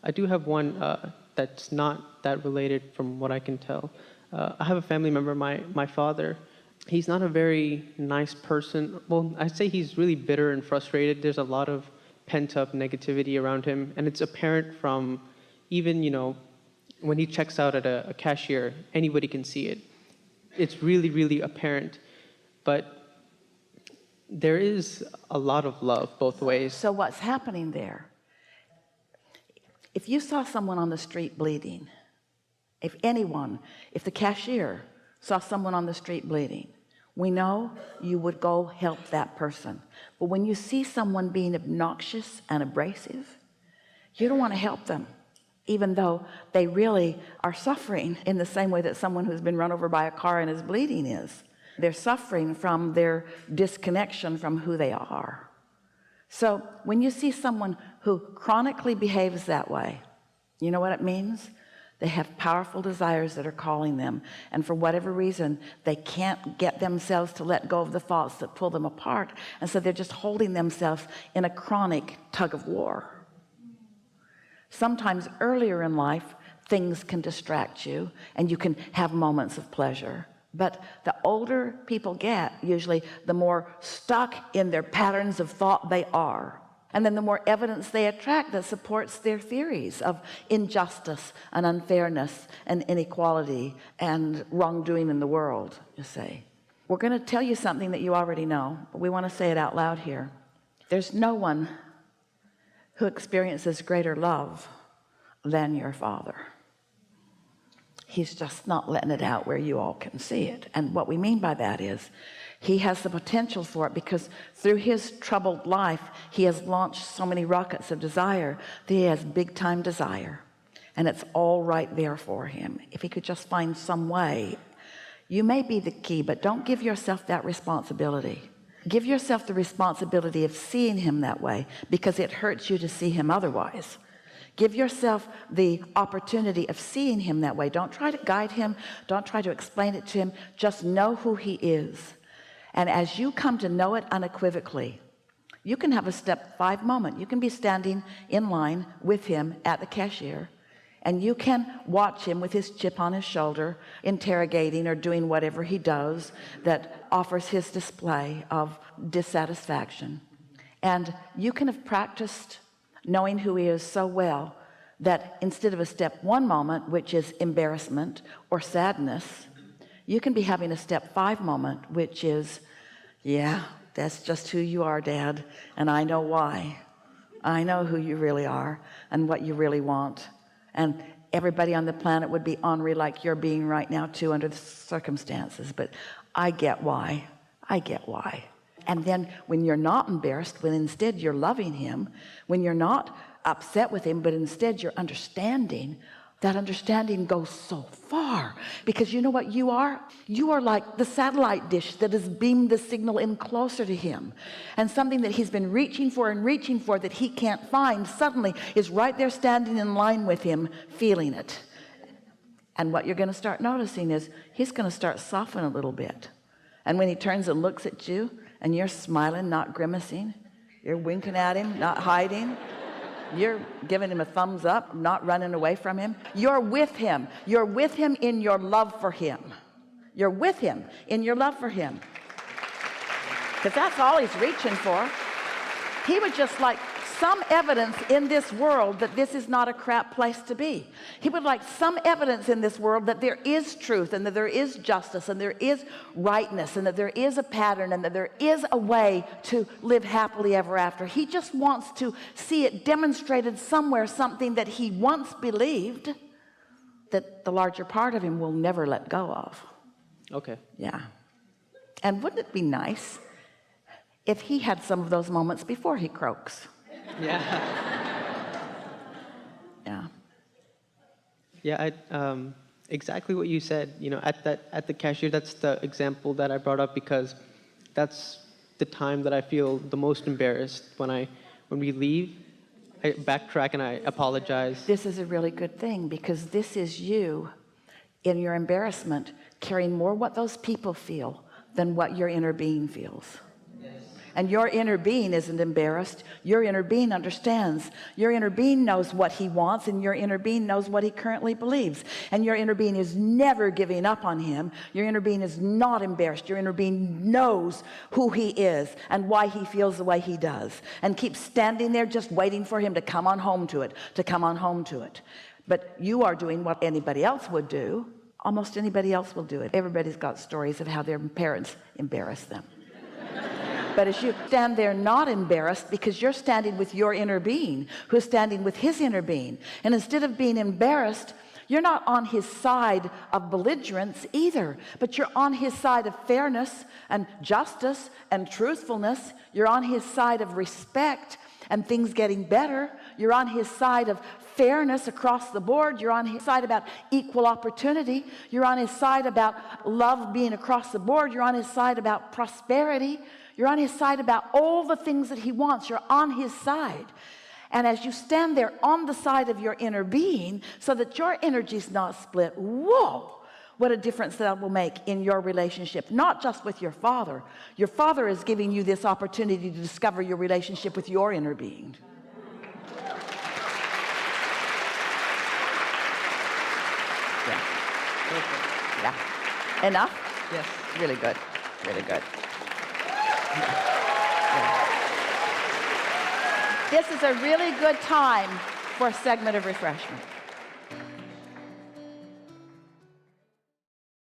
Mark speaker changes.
Speaker 1: I do have one that's not that related from what I can tell. I have a family member, my father. He's not a very nice person. Well, I'd say he's really bitter and frustrated. There's a lot of pent-up negativity around him, and it's apparent from even, when he checks out at a cashier, anybody can see it. It's really, really apparent. But there is a lot of love both ways.
Speaker 2: So what's happening there? If you saw someone on the street bleeding, if the cashier saw someone on the street bleeding, we know you would go help that person. But when you see someone being obnoxious and abrasive, you don't want to help them, even though they really are suffering in the same way that someone who's been run over by a car and is bleeding is. They're suffering from their disconnection from who they are. So when you see someone who chronically behaves that way, you know what it means? They have powerful desires that are calling them, and for whatever reason they can't get themselves to let go of the thoughts that pull them apart, and so they're just holding themselves in a chronic tug of war. Sometimes earlier in life things can distract you and you can have moments of pleasure, but the older people get, usually the more stuck in their patterns of thought they are. And then the more evidence they attract that supports their theories of injustice and unfairness and inequality and wrongdoing in the world, you say. We're going to tell you something that you already know, but we want to say it out loud here. There's no one who experiences greater love than your Father. He's just not letting it out where you all can see it. And what we mean by that is he has the potential for it, because through his troubled life he has launched so many rockets of desire that he has big time desire, and it's all right there for him. If he could just find some way. You may be the key, but don't give yourself that responsibility. Give yourself the responsibility of seeing him that way, because it hurts you to see him otherwise. Give yourself the opportunity of seeing him that way. Don't try to guide him. Don't try to explain it to him. Just know who he is. And as you come to know it unequivocally, you can have a step 5 moment. You can be standing in line with him at the cashier, and you can watch him with his chip on his shoulder, interrogating or doing whatever he does that offers his display of dissatisfaction. And you can have practiced knowing who he is so well that instead of a step 1 moment, which is embarrassment or sadness, you can be having a step 5 moment, which is, yeah, that's just who you are, Dad, and I know why. I know who you really are and what you really want. And everybody on the planet would be ornery like you're being right now too, under the circumstances, but I get why. I get why. And then when you're not embarrassed, when instead you're loving him, when you're not upset with him, but instead you're understanding, that understanding goes so far, because you know what you are? You are like the satellite dish that has beamed the signal in closer to him, and something that he's been reaching for and reaching for that he can't find suddenly is right there standing in line with him, feeling it. And what you're going to start noticing is he's going to start softening a little bit, and when he turns and looks at you and you're smiling, not grimacing, you're winking at him, not hiding, you're giving him a thumbs up, not running away from him, you're with him. You're with him in your love for him. You're with him in your love for him, because that's all he's reaching for. He would just like some evidence in this world that this is not a crap place to be. He would like some evidence in this world that there is truth, and that there is justice, and there is rightness, and that there is a pattern, and that there is a way to live happily ever after. He just wants to see it demonstrated somewhere, something that he once believed that the larger part of him will never let go of.
Speaker 1: Okay.
Speaker 2: Yeah. And wouldn't it be nice if he had some of those moments before he croaks?
Speaker 1: Yeah.
Speaker 2: Yeah.
Speaker 1: Yeah, exactly what you said. At the cashier, that's the example that I brought up, because that's the time that I feel the most embarrassed. When we leave, I backtrack and I apologize.
Speaker 2: This is a really good thing, because this is you in your embarrassment carrying more what those people feel than what your inner being feels. and your inner being isn't embarrassed. Your inner being understands. Your inner being knows what he wants, and your inner being knows what he currently believes, and your inner being is never giving up on him. Your inner being is not embarrassed. Your inner being knows who he is and why he feels the way he does, and keeps standing there just waiting for him to come on home to it, to come on home to it. But you are doing what anybody else would do. Almost anybody else will do it. Everybody's got stories of how their parents embarrass them. But as you stand there not embarrassed, because you're standing with your inner being, who's standing with his inner being, and instead of being embarrassed, you're not on his side of belligerence either, but you're on his side of fairness and justice and truthfulness. You're on his side of respect and things getting better. You're on his side of fairness across the board. You're on his side about equal opportunity. You're on his side about love being across the board. You're on his side about prosperity. You're on his side about all the things that he wants. You're on his side. And as you stand there on the side of your inner being, so that your energy's not split, whoa, what a difference that will make in your relationship, not just with your father. Your father is giving you this opportunity to discover your relationship with your inner being. Yeah. Enough?
Speaker 1: Yes.
Speaker 2: Really good. Really good. This is a really good time for a segment of refreshment.